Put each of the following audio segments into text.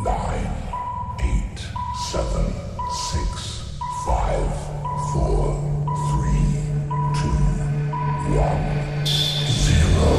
9, 8, 7, 6, 5, 4, 3, 2, 1, 0.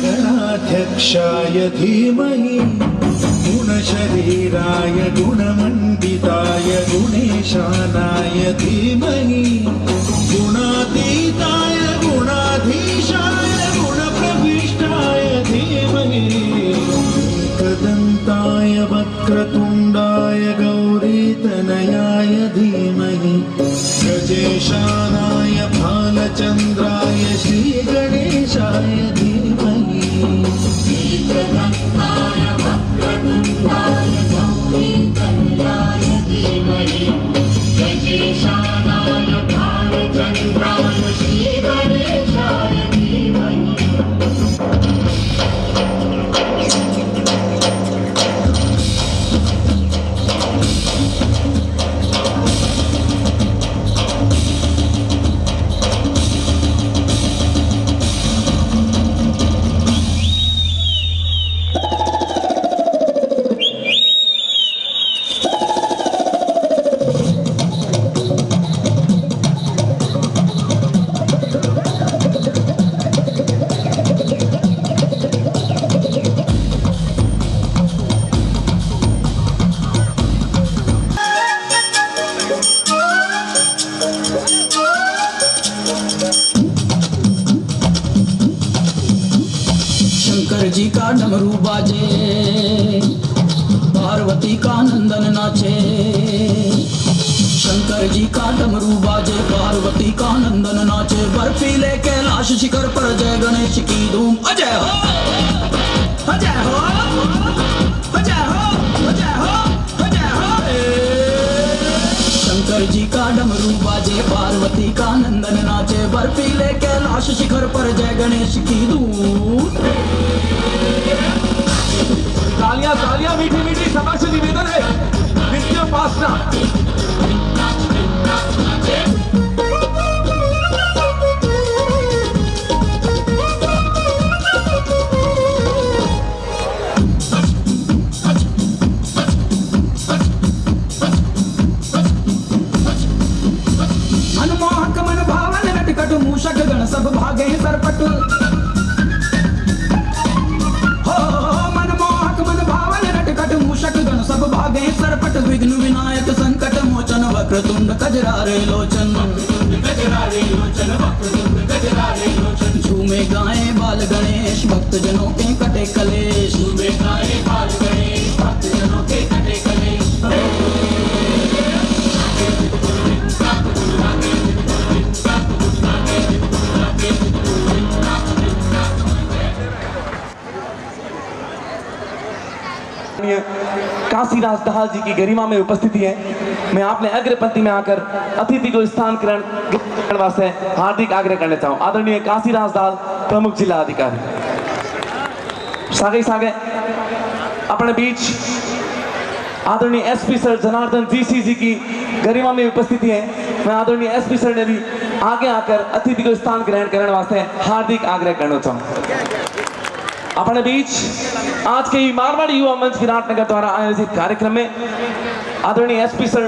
गणाध्यक्षाय धीमहि गुणशरीराय गुणमण्डिताय गुणेशानाय धीमहि गुणातीताय गुणाधीशाय गुणप्रविष्टाय धीमहि एकदन्ताय वक्रतुण्डाय गौरीतनयाय धीमहि गजेशानाय भालचन्द्राय श्रीगणेशाय धीमहि एकदन्ताय वक्रतुण्डाय गौरीतनयाय धीमहि गजेशानाय भालचन्द्राय श्रीगणेशाय धीमहि शंकर जी का डमरू बाजे, पार्वती का नंदन नाचे। शंकर जी का डमरू बाजे, पार्वती का नंदन नाचे। बर्फीले कैलाश शिखर पर जय गणेश की धूम। अजय हो, अजय हो, अजय हो, अजय हो, अजय हो। शंकर जी का डमरू बाजे, पार्वती का नंदन नाचे। बर्फीले कैलाश शिखर पर जय गणेश की धूम। तालियां तालियां मीठी मीठी सभा से निवेदन है, नित्य उपासना। मनमोहक मन भावन नटखट मूषक गण सब भागे सरपट। सब भागे सरपट। विघ्न विनायक संकट मोचन वक्रतुंड कजरारे लोचन। झूमे गाए बाल गणेश भक्त जनों के कटे कलेश। झूमे गाए बाल गणेश भक्त जनों के कटे कलेश। काशीराज दाहाल जी की गरिमा में उपस्थिति है। मैं आपने अग्र पंक्ति में आकर अतिथि को स्थान ग्रहण वास्ते हार्दिक आग्रह करना चाहूँ। आदरणीय काशीराज दाहाल प्रमुख जिला अधिकारी सागे सागे अपने बीच आदरणीय एसपी सर जनार्दन जी की गरिमा में उपस्थिति है। मैं आदरणीय एसपी सर ने भी आगे आकर अतिथि को स्थान ग्रहण करने वास्ते हार्दिक आग्रह करना चाहूँ। अपने बीच आज के मारवाड़ी युवा मंच विराटनगर द्वारा आयोजित कार्यक्रम में आदरणीय एसपी सर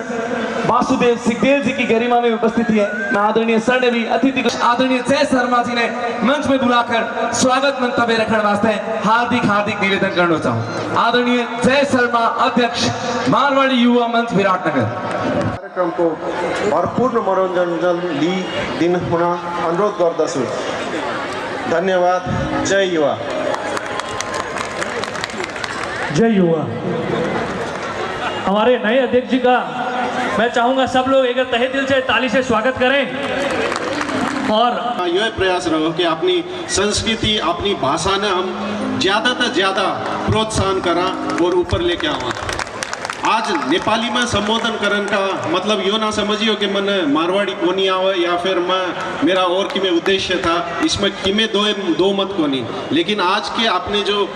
वासुदेव सिकदेल जी की गरिमा में उपस्थिति है। मैं आदरणीय सर ने भी अतिथि को आदरणीय जय शर्मा जी ने मंच में बुलाकर स्वागत मंतव्य रखने वास्ते हार्दिक निवेदन करना चाहूँ। आदरणीय जय शर्मा अध्यक्ष मारवाड़ी युवा मंच विराटनगर। कार्यक्रम को भरपूर्ण मनोरञ्जन लिइदिनु हुन अनुरोध गर्दछु। धन्यवाद। जय युवा। जय युवा। हमारे नए अध्यक्ष जी का मैं चाहूँगा सब लोग एक तहे दिल से ताली से स्वागत करें। और यह प्रयास रहो कि अपनी संस्कृति अपनी भाषा ने हम ज़्यादा से ज़्यादा प्रोत्साहन करा और ऊपर लेके आवा। आज नेपाली में संबोधन करने का मतलब यो ना समझियो कि मन मारवाड़ी को नहीं आवे या फिर मैं मेरा और कि में उद्देश्य था इसमें कि में दो मत को नहीं। लेकिन आज के अपने जो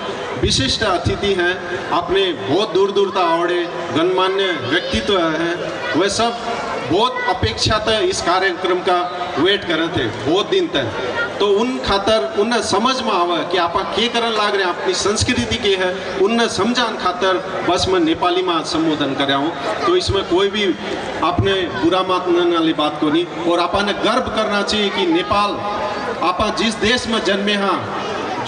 विशिष्ट अतिथि हैं अपने बहुत दूर दूर तक आवड़े गणमान्य व्यक्तित्व हैं वे सब बहुत अपेक्षा तक इस कार्यक्रम का वेट कर रहे थे बहुत दिन तक। तो उन खातर उन्हें समझ में आवे कि आप के करन लाग रहे हैं अपनी संस्कृति के है उन्हें समझान खातर बस मैं नेपाली में संबोधन कर रहा हूँ। तो इसमें कोई भी अपने बुरा मानने वाली बात को नहीं और आपने गर्व करना चाहिए कि नेपाल आप जिस देश में जन्मे हाँ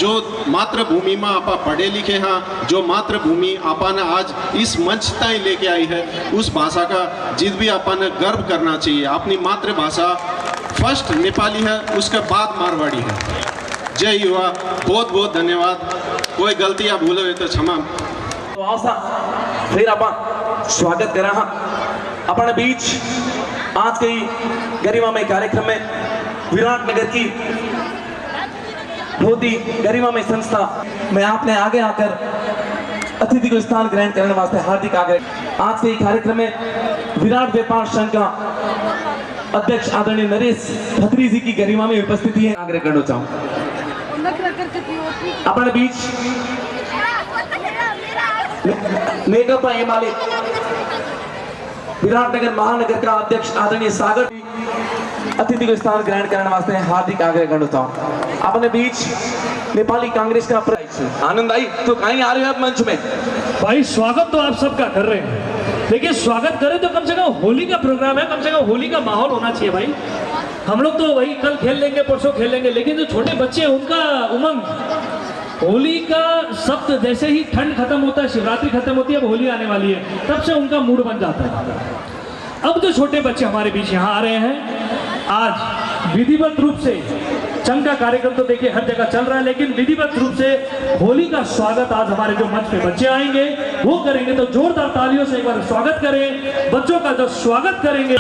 जो मातृभूमि में आप पढ़े लिखे हैं जो मातृभूमि आपने आज इस मंच तक लेके आई है उस भाषा का जिस भी आपने गर्व करना चाहिए। अपनी मातृभाषा फर्स्ट नेपाली है उसके बाद मारवाड़ी है। जय युवा। बहुत बहुत धन्यवाद। कोई गलती आप भूले हुए तो क्षमा। फिर आप स्वागत करा अपने बीच आज के गरिमामय कार्यक्रम में विराटनगर की बहुत ही गरिमामय संस्था में आपने आगे आकर अतिथि को स्थान ग्रहण करने वास्ते हार्दिक आग्रह। आज के कार्यक्रम में विराट व्यापार संघ का अध्यक्ष आदरणीय नरेश खत्री जी की गरिमा में उपस्थिति है। आग्रह करना चाहूँ अपने बीच नेकपा एमाले विराटनगर महानगर का अध्यक्ष आदरणीय सागर अतिथि को स्थान ग्रहण करने वास्ते हार्दिक आग्रह करना चाहूँ। अपने बीच नेपाली कांग्रेस का आनंद आई तो कहीं आ रहे हैं आप मंच में भाई स्वागत तो आप सबका कर रहे हैं लेकिन स्वागत करें तो कम से कम होली का प्रोग्राम है कम से कम होली का माहौल होना चाहिए भाई। हम लोग तो वही कल खेल लेंगे परसों खेल लेंगे लेकिन जो छोटे बच्चे हैं उनका उमंग होली का शब्द जैसे ही ठंड खत्म होता है शिवरात्रि खत्म होती है अब होली आने वाली है तब से उनका मूड बन जाता है। अब जो छोटे बच्चे हमारे बीच यहाँ आ रहे हैं आज विधिवत रूप से चंग का कार्यक्रम तो देखिए हर जगह चल रहा है लेकिन विधिवत रूप से होली का स्वागत आज हमारे जो मंच पे बच्चे आएंगे वो करेंगे। तो जोरदार तालियों से एक बार स्वागत करें बच्चों का जो स्वागत करेंगे।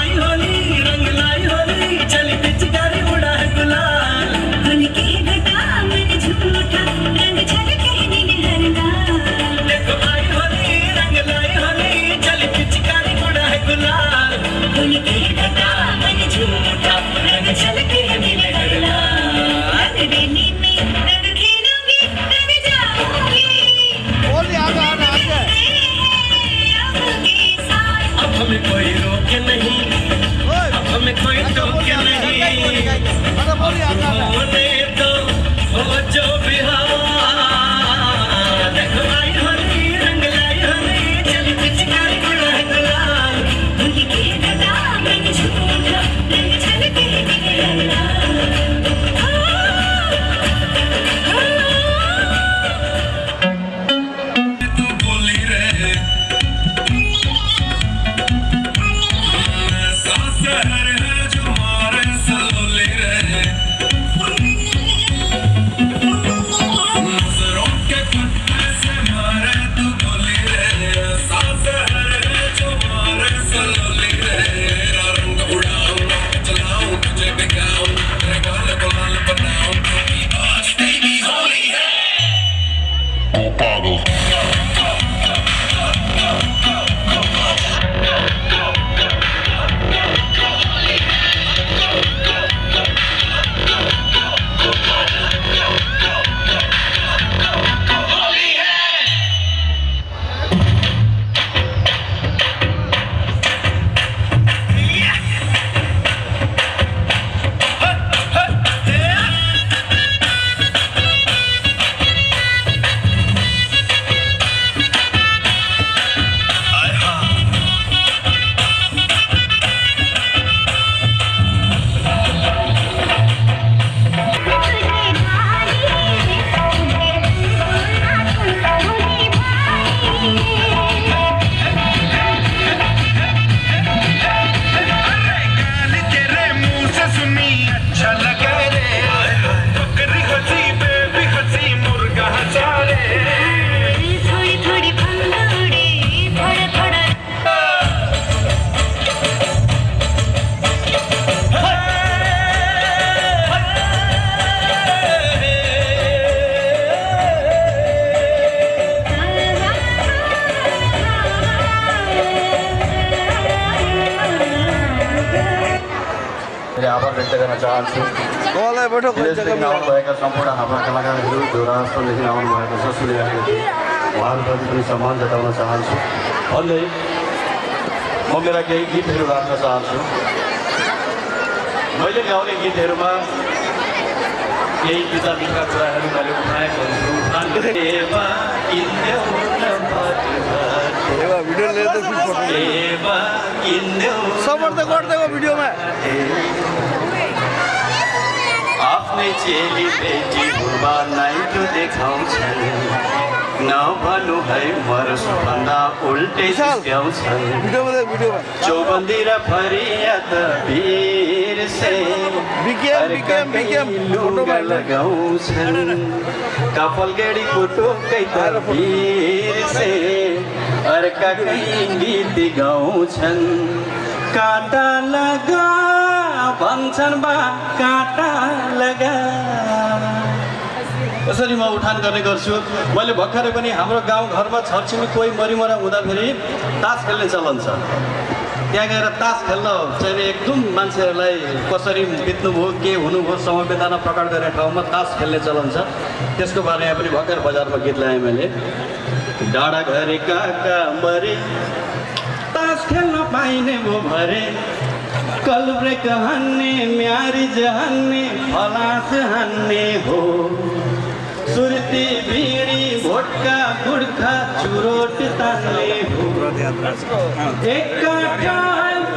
गर्न चाहन्छु विदेशदेखि आउनुभएका सम्पूर्ण हाम्रा कलाकारहरू जो राजस्थानदेखि आउनुभएको छ सुनिरहेको थिएँ उहाँहरूप्रति पनि सम्मान जताउन चाहन्छु भन्दै म मेरा केही गीतहरू राख्न चाहन्छु मैले गाउने गीतहरूमा केही किताबका कुराहरू मैले उठाएको हुन्छु आफ्नै चेली बेटी बुबा नाइटो देखाउँछन् नभनु है मरसु भन्दा उल्टै सिस्क्याउँछन् चौबन्दी र फरियाद बिर्से लुगा लगाउँछन् कपाल गेडीको टोकै त बिर्से अर्काकै गीत गाउँछन् काटा लगा भन्छन् बा काटा लगा यसरी म उठान गर्ने गर्छु मैले भर्खरै पनि हाम्रो गाउँघरमा छरछिमेकी कोही मरिमरा हुँदाखेरि तास खेल्ने चलन छ त्यहाँ गएर तास खेल्न चाहिँ एकदम मान्छेहरूलाई कसरी बित्नुभयो के हुनुभयो समवेदना प्रकट गर्ने ठाउँमा तास खेल्ने चलन छ त्यसको बारेमा पनि भर्खर बजारमा गीत ल्याएँ मैले डाँडा घरे काका मरे तास खेल्न पाइने भो भरे कलब्रेक हान्ने म्यारिज हान्ने फलास हान्ने हो सुर्ती भिडी भोटका गुड्खा चुरोट तान्ने हो एकाटा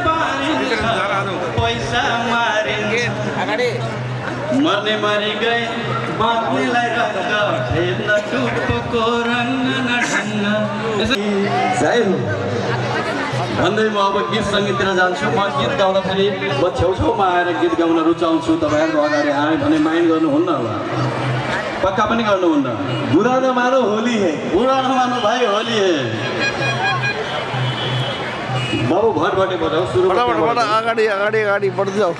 पारिन्छ पैसा मारिन्छ मर्ने मरि गए बाँच्नेलाई रङ्ग फेर्न टुप्पोको रङ्ग नढङ्ग जय हो भन्दै म अब गीत सङ्गीततिर जान्छु म गीत गाउँदाखेरि म छेउछाउमा आएर गीत गाउन रुचाउँछु तपाईँहरूको अगाडि आएँ भने माइन्ड गर्नुहुन्न होला पक्का पनि गर्नुहुन्न बुरा नमानो होली है बुरा नमानो भाइ होली है बाबु भटबाटै बजाऊ सुरु अगाडि अगाडि अगाडि बढ्दै जाऊ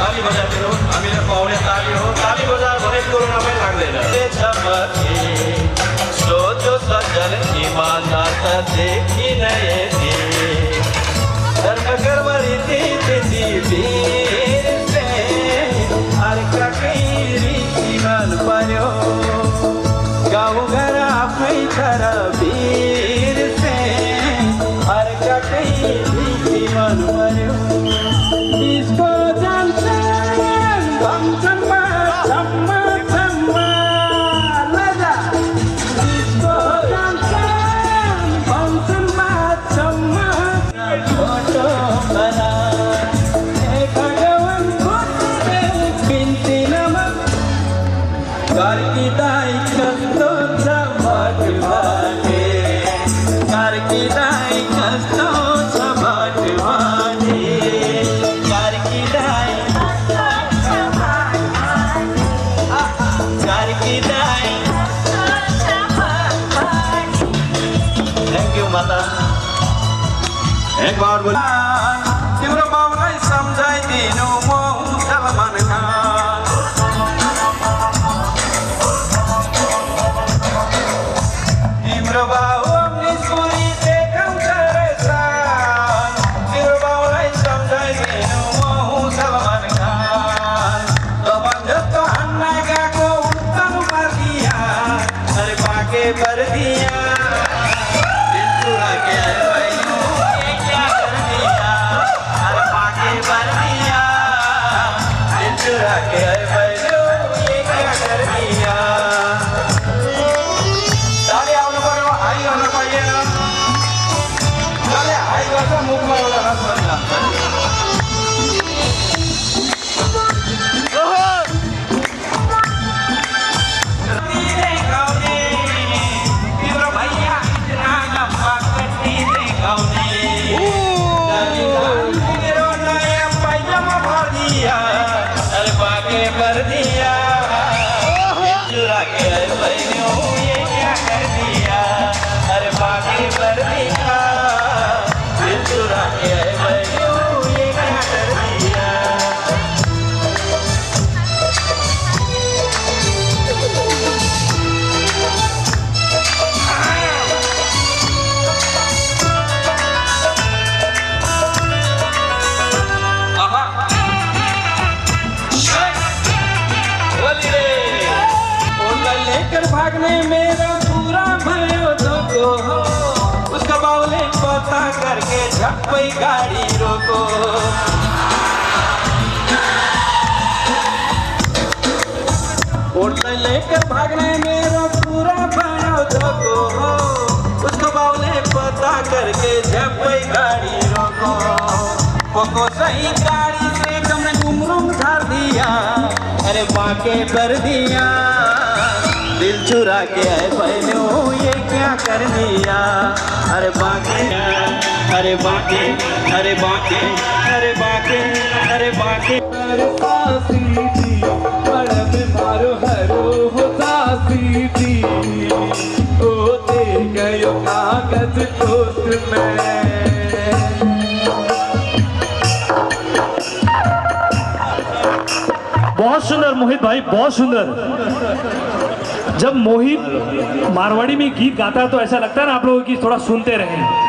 ताली बजाएर हामीले पाउने ताली हो ताली बजाएर भने कोरोनामै लाग्दैन सोचो सजन ईमानदार त देखिन यति धर्म कर्म रीति त्यति बिर्से अर्काकै रीति मन पर्यो गाउँघर आफै तर बिर्से अर्काकै रीति मन पर्यो डिस्को एक बार बोला तिम्रो बाउलाई सम्झाइदिनु म सलमान खान तिम्रो बाउ निस्कुरी देखाउँछ रहेछ तिम्रो बाउलाई सम्झाइदिनु म सलमान खान तपाईँ जस्तो हान्न गएको उठ्नु पर्दिया अरे पाके पर्दिया भागने मेरा पूरा भयो धोको हो उसका बावले पता करके झपई गाड़ी रोको ओटले लेकर भागने मेरा पूरा भयो धोको हो उसका बावले पता करके झपई गाड़ी रोको कोको सही गाड़ी से तुमने घुमरूम झाड़ दिया अरे बाके कर दिया दिल चुरा के आए पहले ये क्या कर दिया अरे बाके अरे बाके अरे बाके अरे बाके अरे बाके मारो हरो होता सीधी ओ दे गयो कागज दोस्त में बहुत सुंदर मोहित भाई, बहुत सुंदर। जब मोहित मारवाड़ी में गीत गाता है तो ऐसा लगता है ना आप लोगों की थोड़ा सुनते रहें।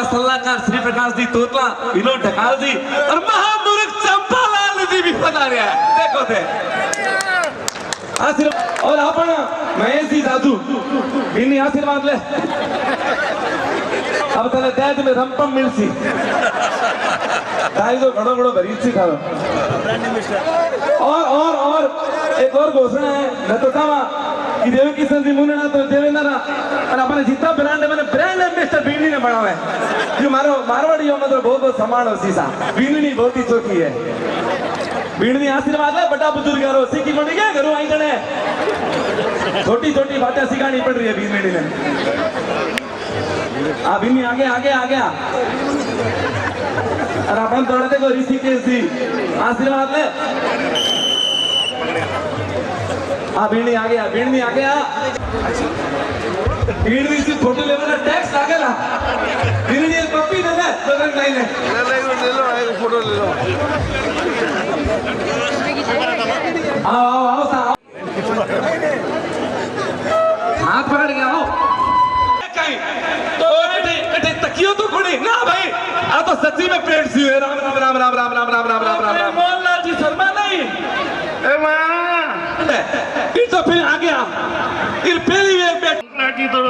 सलाहकार श्री प्रकाश जी तोतला विनोद ढकाल जी और महामूर्ख चंपालाल जी भी बता रहे हैं देखो थे आशीर्वाद और आपण महेश जी दादू बिन्नी आशीर्वाद ले अब तले दे में रंपम मिलसी ताई जो घड़ो घड़ो भरी सी खाओ और एक और घोषणा है न तो थामा कि देव किशन जी मुने ना तो देवेंद्र और अपने जितना ब्रांड है मैंने ब्रांड एम्बेसडर बीनी ने बनावा है जो मारवाड़ी मतलब बहुत सम्मान सीसा बीनी बहुत ही चौकी है बीनी आशीर्वाद है बड़ा बुजुर्ग यारो सीखी पड़ी क्या घरों आई जने छोटी छोटी बातें सिखानी पड़ रही है बीनी ने आ बीनी आगे आगे आ गया और अपन दौड़ते को ऋषिकेश जी आशीर्वाद ले बीणी आ गया बीणी से फोटो ले वाला टैक्स आ गया बीणी एक पप्पी दे दे बगल नहीं ले लो फोटो ले लो आओ हाथ पकड़ गया आओ कहीं तो कटे तकियो तो खुड़ी ना भाई आ तो सच्ची में पेट सी है राम राम राम राम राम राम राम राम राम राम मोहनलाल जी शर्मा नहीं ए मां तो फिर आ गया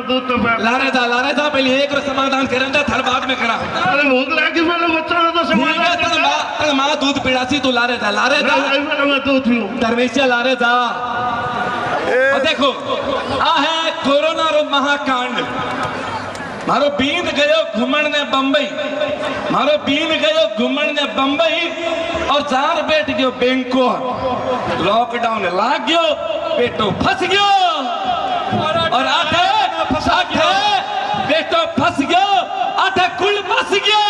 दूध तो पी लारे जा पहले एक रो समाधान करन दे थर बाद में करा अरे भूख लागी मैंने बच्चा ने तो समाधान तन मां दूध पिलासी तू लारे जा मैं दूध पीऊं धर्मेशिया लारे जा और देखो आ है कोरोना रो महाकांड मारो बीन गयो घुमण ने बंबई और जार बैठ गयो बैंकॉक लॉकडाउन लाग गयो पेटो फंस गयो और आठे बेटो फंस गयो आठे कुल फंस गयो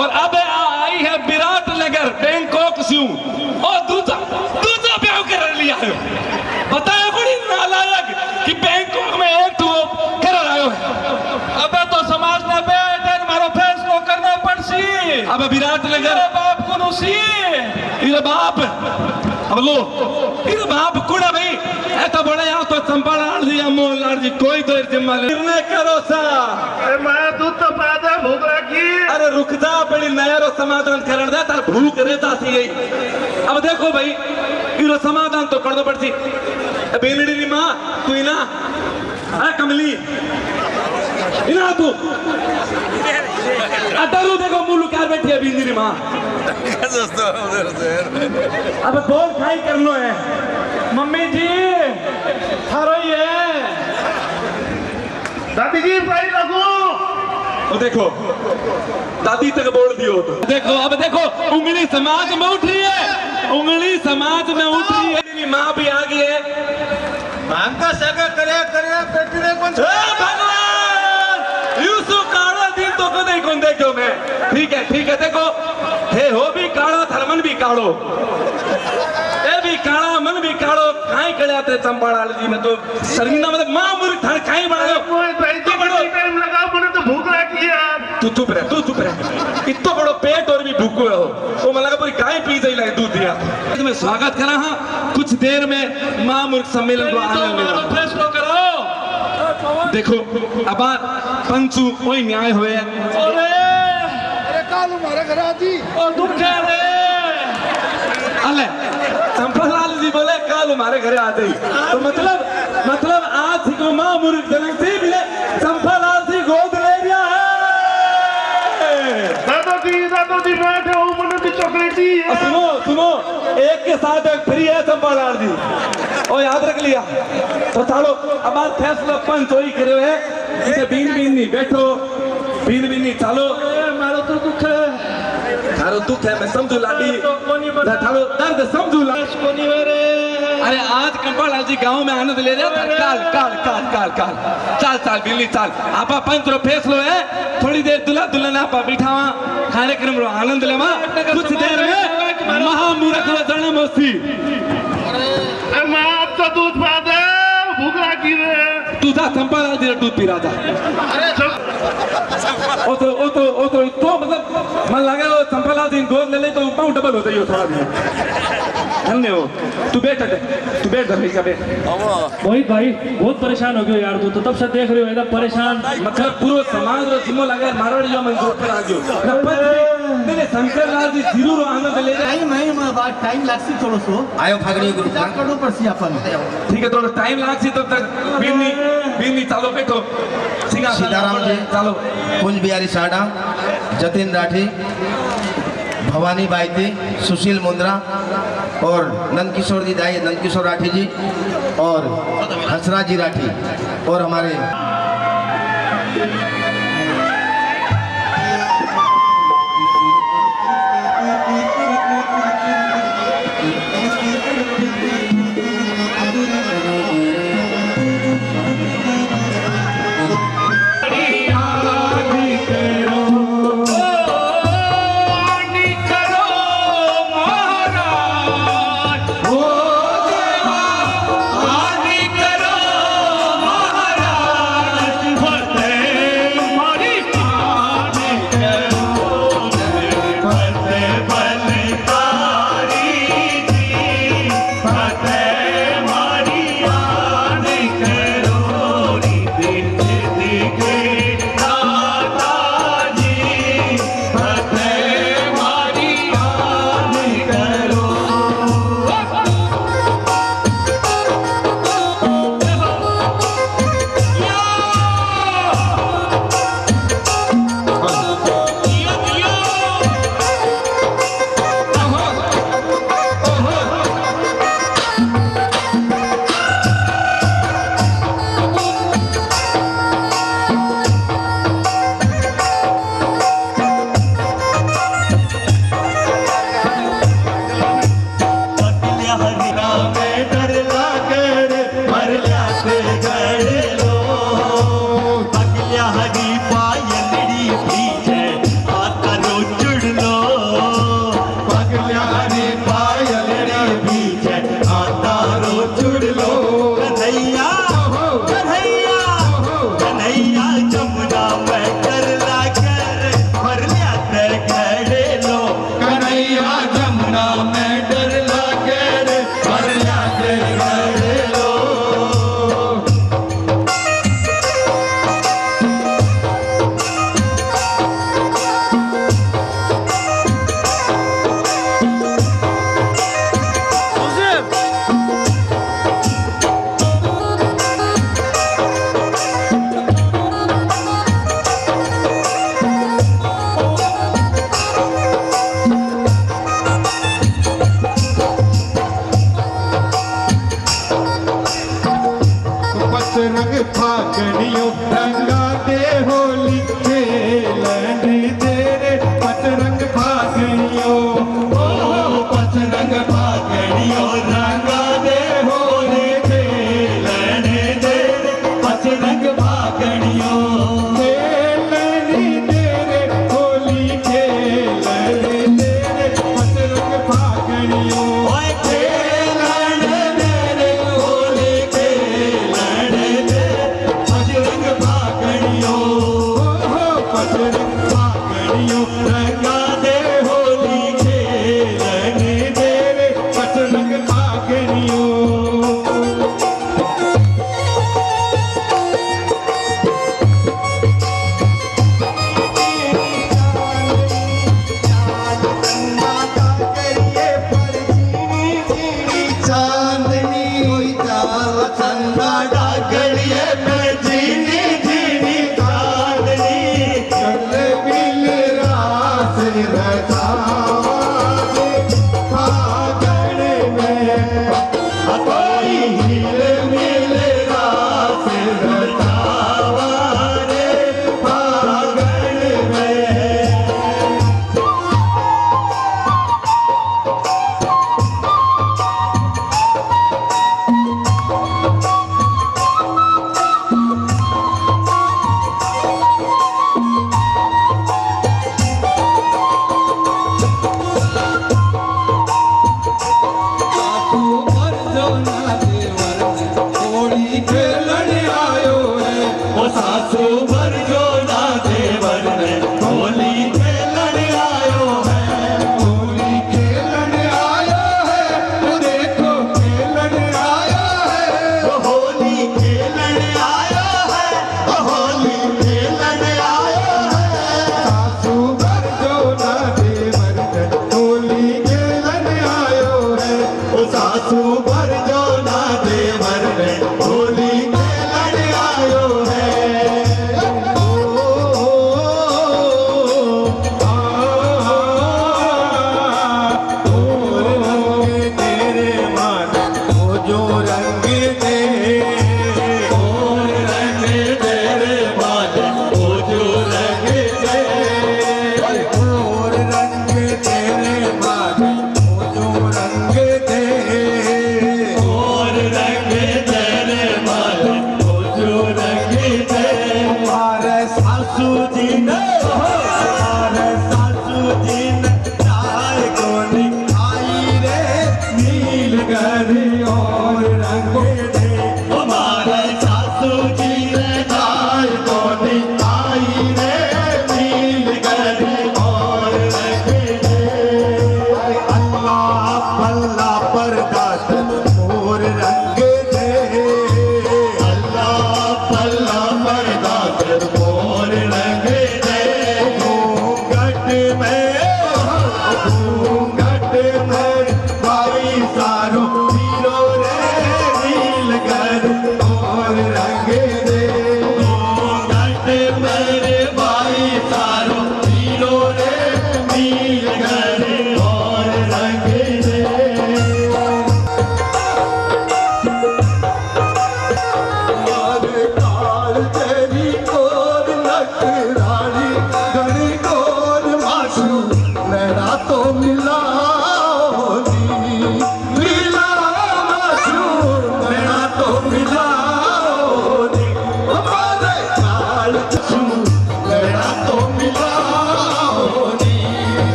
और अब आई है विराट नगर बैंकॉक से और दूसरा ब्याह कर लिया है बताया बड़ी नालायक कि बैंकॉक में एक तो कर आयो है अबे तो समाज ने बेटे मारो फैसलो करना पड़सी अब विराट नगर बाप को नुसी ये बाप अब लो ये बाप कुड़ा भाई ऐसा बड़े यहाँ तो चंपा लाल जी अमोल लाल जी कोई तो जिम्मा निर्णय करो सा मैं दूध तो पैदा भूख लगी अरे रुक जा बड़ी नया रो समाधान करन दे तार भूख रहता सी गई अब देखो भाई इरो समाधान तो कर दो पड़सी बेनड़ी री मां तू इना आ कमली इना तू अटरू देखो मुल्लू क्या बैठी है बेनड़ी मां अब बोल खाई करनो है मम्मी जी थारो ये दादी जी भाई लगो देखो दादी तक बोल दियो तो देखो अब देखो उंगली समाज में उठ रही है मेरी माँ भी आ गई है भांग का सगा करे पेटने कौन भगवान यूसुफ काला दिन तो कदे कौन देखो मैं ठीक है देखो हे हो भी काला धर्मन भी कालो ए भी काला मन भी कालो काई कड़ाते चंपालाल जी में तो शरीना मतलब मां मुरी धड़ काई बनायो भाई तो बड़ा टाइम लगा मुझे तो भूख लगी यार तू चुप रह इतना बड़ो पेट और भी भूखो हो वो मला का पूरी काई पी जाई लागे दूध दिया मैं स्वागत करा हां कुछ देर में महामूर्ख सम्मेलन को आने वाला फैसला करो देखो अब पंचू कोई न्याय हुए अरे कालू मारे घर आती और दुख है रे अले चंपालाल जी बोले काल हमारे घरे आते ही तो मतलब आज को महामूर्ख जनक से मिले चंपालाल जी गोद ले गया है दादो जी बैठे हो मुझे भी चॉकलेटी है सुनो एक के साथ एक फ्री है चंपालाल जी और याद रख लिया तो चलो अब आज फैसला पंच ही करे है इसे बीन नहीं बैठो बीन नहीं चलो मारो तो दुख है थारो दुख है मैं समझू लाडी थारो दर्द समझू लाडी अरे आज कंपालाल जी गांव में आनंद ले रहे काल बिल्ली चाल आपा पंच रो फैसलो है थोड़ी देर दुल्हा दुल्हन आपा बिठावा कार्यक्रम रो आनंद लेवा कुछ देर में महामूर्ख रो जन्म होसी मैं अब तो दूध पादे भूख लगी रे तू जा चंपालाल जी दूध पी राजा ओ तो मतलब मन लगा वो चंपालाल जी गोद ले तो पाँव डबल हो जाइए थोड़ा भी धन्य हो तू बैठ धर्मेशिया बैठ मोहित भाई बहुत परेशान हो गयो यार तू तो तब से देख रहे हो एकदम परेशान मतलब पूरा समाज रो जिम्मो लगा मारवाड़ी जो मन जोर पर आ गयो मैंने शंकर लाल जी जरूर आनंद ले जाए नहीं बात टाइम लागसी थोड़ो सो आयो फागड़ी ग्रुप क्या करो पड़सी अपन ठीक है थोड़ा टाइम लागसी तब तक बीनी चालो बैठो सीताराम जी चालो कुंज बिहारी साडा जतिन राठी भवानी बाईती सुशील मुंद्रा और नंदकिशोर जी दाई नंदकिशोर राठी जी और हंसराज जी राठी और हमारे रंग फागणियों रंगा दे होली खेलने दे रे पतरंग फागणियों ओ पतरंग फागणियों रंगा दे होली खेलने दे रे पतरंग फागणियों खेलने दे रे होली खेलने दे रे पतरंग फागणियों रंगा दे होली खेलने दे रे पतरंग फागणियों चांदनी चाल चंदा डागड़िए में जीनी जीनी चांदनी चल बिल रास रचावा दे फागण में कोई हिल मिल रास रचावा रे फागण में और जो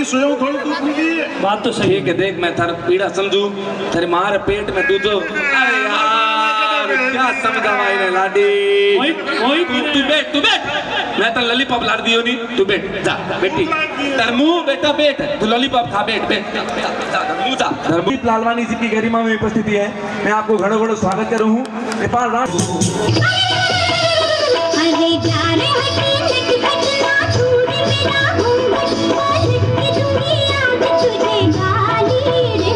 सोयो थोड़ी दूध मिली बात तो सही है। ठीक है देख मैं थारा पीड़ा समझू तेरे मारे पेट में तू जो अरे यार क्या समझा भाई ने लाडी तू बैठ मैं तो लॉलीपॉप लाड़ दियो नहीं तू बैठ जा बेटी तेरे मुंह बेटा बैठ तू लॉलीपॉप खा बैठ मुंह जा धर्मजीत लालवानी जी की गरिमा में उपस्थिति है मैं आपको घड़ो घड़ो स्वागत करूं हूं नेपाल राज्य अरे जाने हटे लटकना छूट मेरा घूंघट पलट के दुनिया में तुझे गाली रे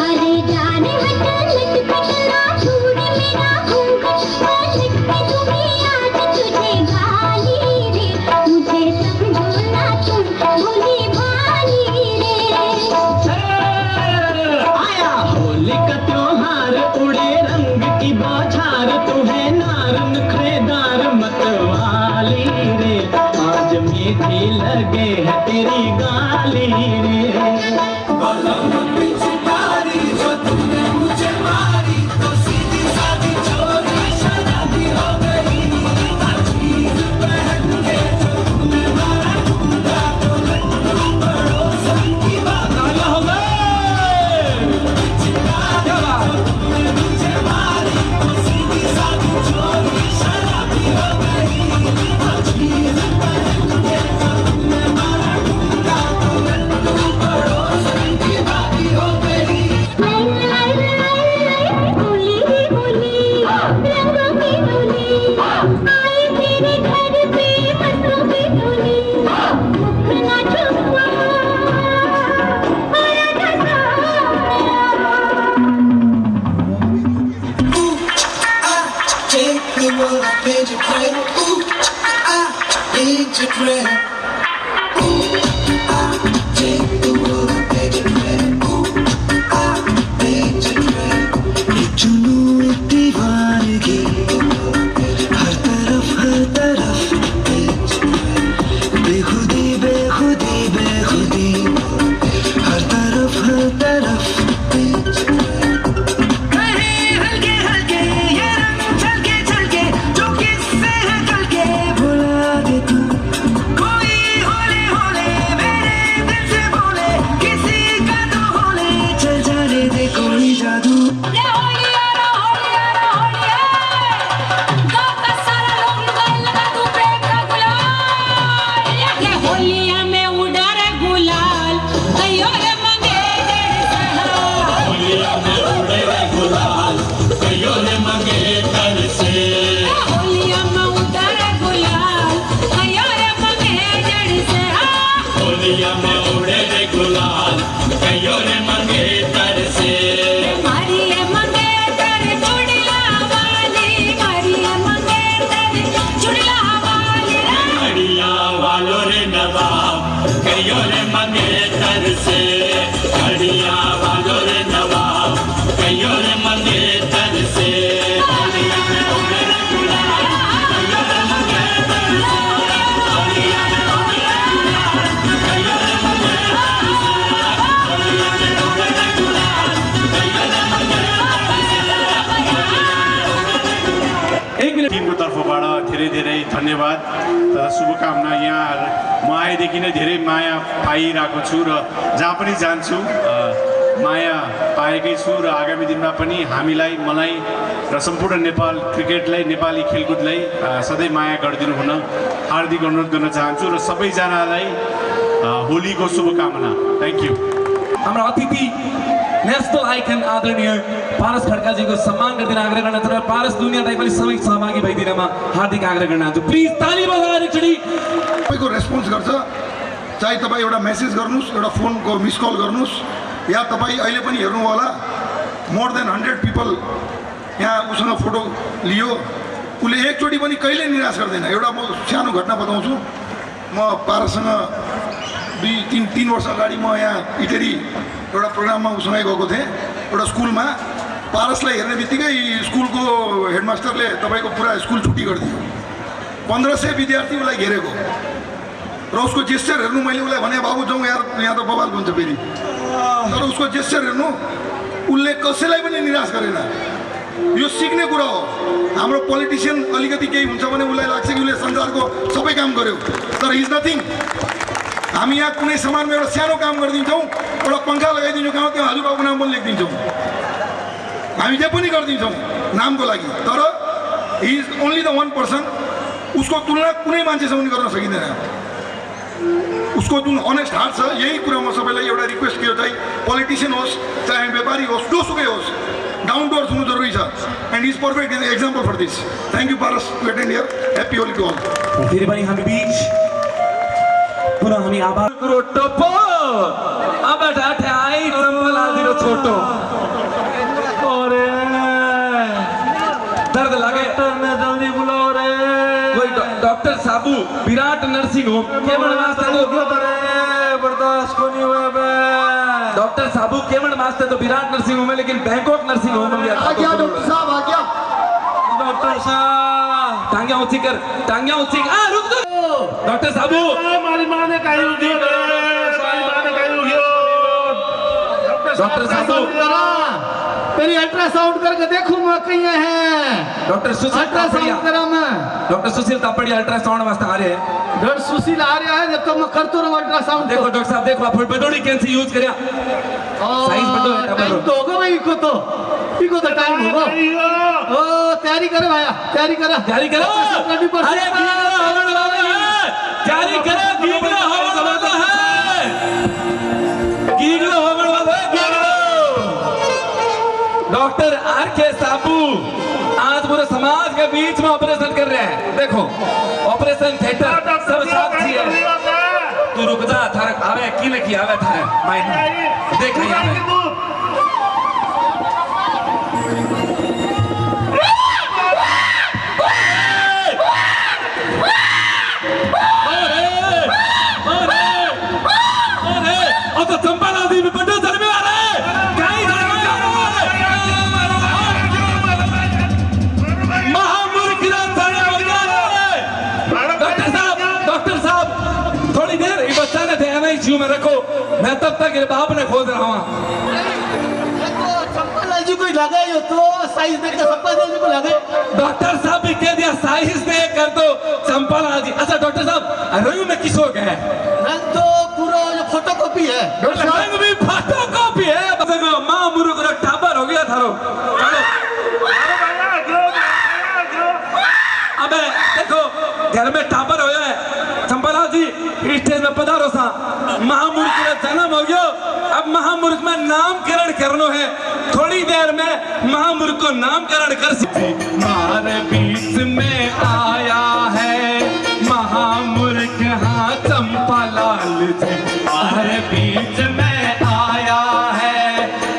अरे जाने हटे लटकना छूट मेरा घूंघट पलट के दुनिया में तुझे गाली रे मुझे समझो ना तुम भोली भाली रे आया होली का त्योहार उड़े रंग की बौछार तुम्हें नार नखरेदार मतवाली रे आज मीठी लगे है तेरी गाली रे जो तुमने मुझे मारी तो सीधी सादी चोरी शराबी हो गई अजीब पहन के जो तुमने मारा ढूंढा तो पड़ोसन की बात हो गई तुमने मुझे मारी तो सीधी सादी चोरी शराबी हो गई अजीब पहन के जो तुमने मारा ढूंढा तो पड़ोसन की बात हो गई होली ही होली रंगों की होली आए तेरे घर पे मस्तों की होली मुख ना छुपा Take the world, I made you cry. Ooh, I need your prayer. Ooh, I take the world, I made you cry. Ooh, I need your prayer. एक जुनून दीवानगी हर तरफ बेखुदी बेखुदी बेखुदी हर तरफ हल्के हल्के ये रंग झलके झलके जो किससे है कल के भुला दे तू कोई होले होले मेरे दिल से बोले किसी का तो होले चल जाने दे कोई जादू होलिया में उड़ा रे गुलाल कहियो रे मंगे होलिया में उड़ा रे गुलाल कहियो रे मंगे जड़ से मारी रे मंगे तेरे चुड़ला वाली मारी रे मंगे तेरे चुड़ला वाली टिमको तर्फबाट धेरै धेरै धन्यवाद र शुभकामना। यहाँ म आएदेखि नै धेरै माया पाइरहेको छु र जहाँ पनि जान्छु माया पाएकै छु र आगामी दिनमा पनि हामीलाई मलाई र सम्पूर्ण नेपाल क्रिकेटलाई नेपाली खेलकुदलाई सधैँ माया गरिदिनु हुन हार्दिक अनुरोध गर्न चाहन्छु र सबैजनालाई होलीको शुभकामना। Thank you. हाम्रो अतिथि नेशनल आइकन आदरणीय पारस खड्का जी को सम्मान गर्दिन आग्रह गर्न चाहन्छु। पारस दुनियाँलाई पनि सबै सहभागी भइदिनमा हार्दिक आग्रह गर्न चाहन्छु। प्लिज ताली बजाएर एकचोटि तपाईँको रेस्पोन्स गर्छ चाहे तपाईँ एउटा मेसेज गर्नुहोस् एउटा फोनको मिस कल गर्नुहोस् या तपाईँ अहिले पनि हेर्नु होला मोर देन 100 पिपल यहाँ उसँग फोटो लियो उसले एकचोटि पनि कहिले निराश गर्दैन। एउटा म सानो घटना बताउँछु। म पारससँग 2-3 वर्ष अगाडि म यहाँ इटेरी एउटा प्रोग्राममा उसँगै गएको थिएँ एउटा स्कुलमा। पारसलाई हेर्ने बित्तिकै स्कुलको हेडमास्टरले तपाईँको पुरा स्कुल छुट्टी गरिदियो। 1500 विद्यार्थी उसलाई घेरेको र उसको जेस्चर हेर्नु मैले उसलाई भने बाबु जाउँ यार यहाँ त बवाल हुन्छ फेरि। तर उसको जेस्चर हेर्नु उसले कसैलाई पनि निराश गरेन। यो सिक्ने कुरा हो। हाम्रो पोलिटिसियन अलिकति केही हुन्छ भने उसलाई लाग्छ कि उसले संसारको सबै काम गर्यो तर इज नथिङ। हामी यहाँ कुनै समानमा एउटा सानो काम गरिदिन्छौँ, एउटा पङ्खा लगाइदिन्छौँ गाउँ, त्यो हजुरबाबुको नाम पनि लेखिदिन्छौँ, हामी जे पनि गरिदिन्छौँ नामको लागि। तर he is only the one person, उसको तुलना कुनै मान्छेसँग पनि गर्न सकिँदैन। उसको जुन अनेस्ट हार्ट छ, यही कुरा म सबैलाई एउटा रिक्वेस्ट के हो, चाहे पोलिटिसियन होस् चाहे व्यापारी होस् जोसुकै होस्, डाउन टु अर्थ हुनु जरुरी छ। And is perfect example for this. Thank you Paras to attend here. Happy Holi to all. फेरि पनि हामी बीच पुनः हामी आभार करो टोपो अब ढाठे आई चम्पला दिरो छोटो अरे दर्द लगे ने जल्दी बुलाओ रे। कोई डॉक्टर साबू विराट नर्सिंग होम केवल वास्ते तो बर्दाश्त को नहीं हुआ बे। डॉक्टर साबू केवल वास्ते तो विराट नर्सिंग होम है, लेकिन बैंकॉक नर्सिंग होम में आ गया डॉक्टर साहब, आ गया डॉक्टर साहब टांगिया ऊंची कर, टांगिया ऊंची आ रुक दो डॉक्टर साबू। मारी माँ ने कहीं उठियो रे, मारी माँ ने कहीं उठियो। डॉक्टर साबू मेरी अल्ट्रासाउंड करके देखूं मैं कहीं है। डॉक्टर सुशील अल्ट्रासाउंड करा मैं। डॉक्टर सुशील तापड़िया अल्ट्रासाउंड वास्ते आ रहे हैं। डॉक्टर सुशील आ रहा है, जब तक मैं करतो रहूं अल्ट्रासाउंड। देखो डॉक्टर साहब, देखो आप बडोड़ी कैंसी यूज करिया साइज बडो है टाइम तो होगा भाई, इको तो टाइम होगा। ओ तैयारी करे भाया, तैयारी करा, तैयारी करो। अरे तैयारी करो, गीगलो हवन वाला है, गीगलो हवन वाला है, गीगलो। डॉक्टर आर के साबू आज पूरे समाज के बीच में ऑपरेशन कर रहे हैं। देखो ऑपरेशन थिएटर सब साक्षी है। तू रुक जा, थारे आवे की नहीं आवे थारे माइंड देख यहाँ पे। तो चंपा नदी में बड़े धर्म वाले कहीं महामूर्ख डॉक्टर साहब थोड़ी देर ये बच्चा ने ध्यान ही जीव में रखो, मैं तब तक ये बाप ने खोज रहा हूँ। जी कोई लगे यो तो साइज देख के चंपा जी को लगे। डॉक्टर साहब भी कह दिया साइज दे कर दो चंपा जी। अच्छा डॉक्टर साहब रंग में किस हो गए? रंग तो पूरा जो फोटोकॉपी है। रंग भी फोटोकॉपी है। देखो माँ मुर्ख को टाबर हो गया थारो। अबे देखो घर में टाबर हो है चंपला जी, स्टेज में पधारो सा। महामूर्ख का जन्म हो गया, अब महामूर्ख में नामकरण करनो है। थोड़ी देर में महामूर्ख को नामकरण कर सकते। मारे बीच में आया है महामूर्ख, हाँ चंपालाल जी मारे बीच में आया है।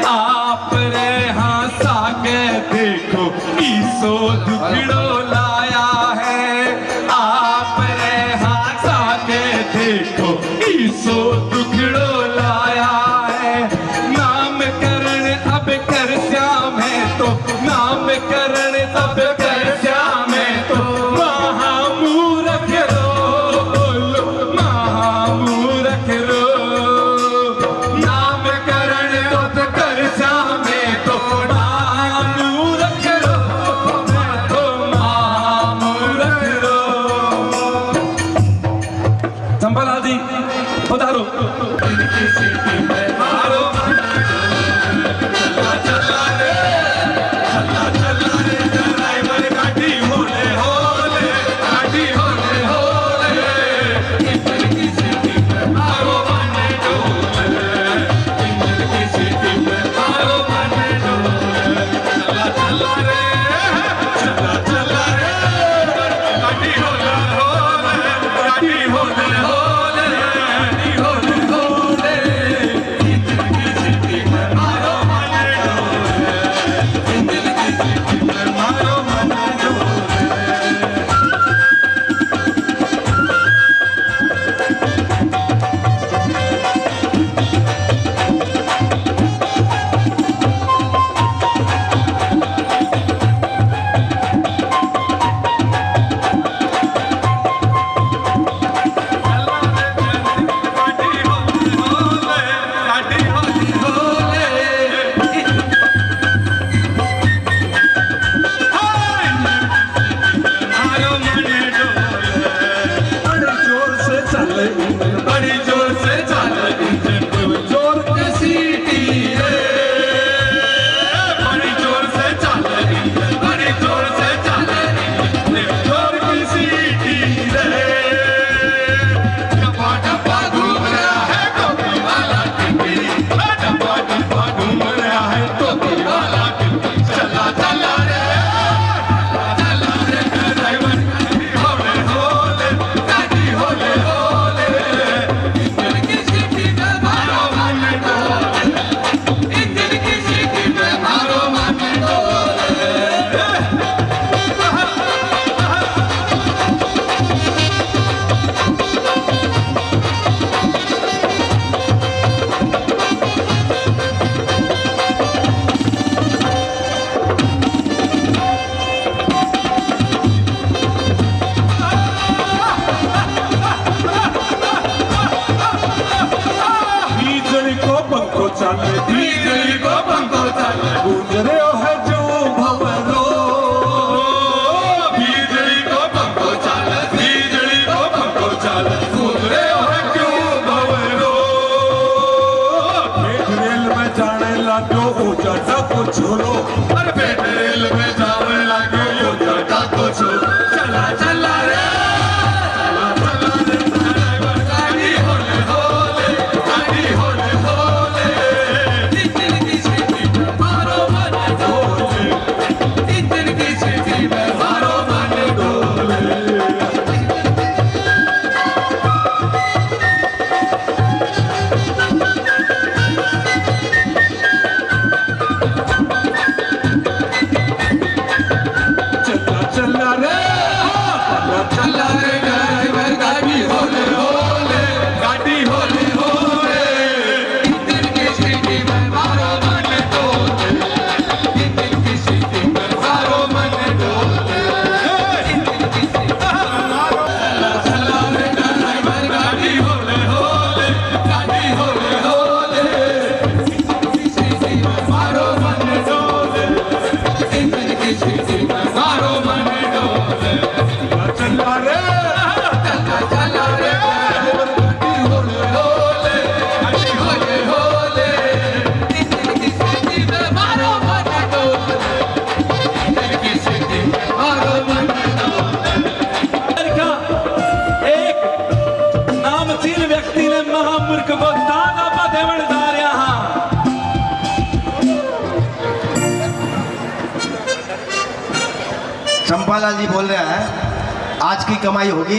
आप रे हाँ साके देखो ईसो दुखड़ो लाया है। आप रे हाँ साके देखो ईसो दुखड़ो लाया है। नामकरण अब कर श्याम है तो, नामकरण अब कर श्याम है तो महामूर्ख रो बोलो, महामूर्ख रो। नामकरण अब कर श्याम है तो महामूर्ख रो, तो महामूर्ख रो। चंपालाल जी पधारो। बड़ी जोर चल बिजली को पंखो चल गूंज रहे है जो भंवरो बिजली को पंखो चल बिजली को पंखो चल गूंज रहे है क्यों भंवरो रेल में जाने लगो ऊंचा टाको छोड़ो अरे पेट रेल में जाने लगो ऊंचा टाको छोड़ो चला चला रे चंपालाल जी बोल रहे हैं आज की कमाई होगी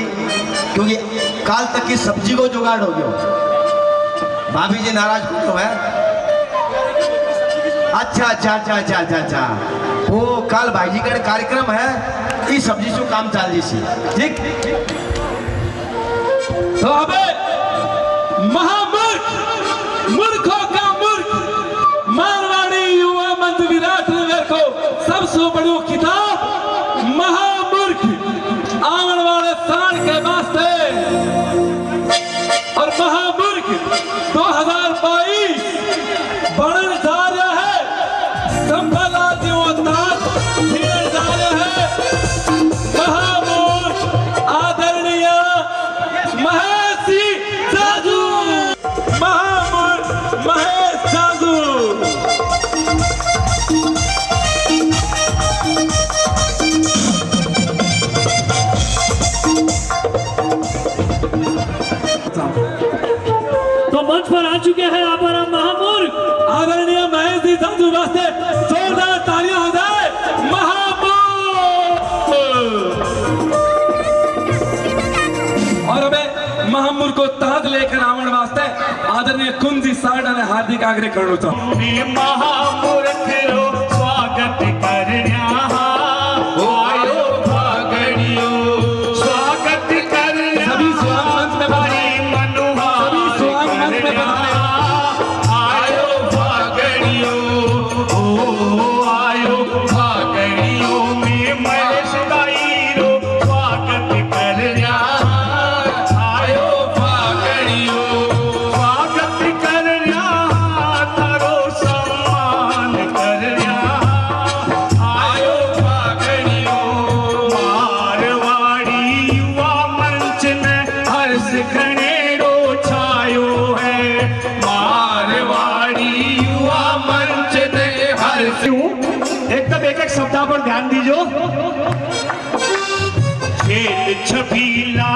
क्योंकि काल तक की सब्जी को जुगाड़ हो गया। भाभी जी नाराज क्यों है? अच्छा अच्छा अच्छा अच्छा अच्छा अच्छा वो काल भाई जी का कार्यक्रम है इस सब्जी से काम चाल जी सी ठीक। तो अबे महामूर्ख मूर्खों का मूर्ख मारवाड़ी युवा मंच विराट नगर को सबसे बड़ी किताब महामूर्ख आने वाले साल के वास्ते और महामूर्ख 2022 बढ़ने जा रहा है। चंपालाल जी उस्ताद फिर जा रहे हैं महामूर्ख आदरणीय महेश जी जाजू महामूर्ख महेश जाजू। तो मंच पर आ चुके हैं हमारा महामूर्ख आदरणीय महेश जी जाजू वास्ते जोरदार तालियां हो जाए। महामूर्ख और अबे महामूर्ख को ताज लेकर आवन वास्ते आदरणीय कुंजी साडा ने हार्दिक आग्रह करो तो महामूर्ख रो स्वागत करण्या आयो भागड़ियो स्वागत करण्या सभी स्वागत मंच में बधाई सभी स्वागत मंच में बधाई आयो भागड़ियो ओ आयो भागड़ियो में महेश दाई रो स्वागत करण्या आयो भागड़ियो स्वागत करण्या थारो सम्मान करण्या आयो भागड़ियो मारवाड़ी युवा मंच ने हर्ष घनेरो छायो है मारवाड़ी युवा मंच ने हर्ष एकदम एक एक शब्दा पर ध्यान दीजिए। खेल छबीला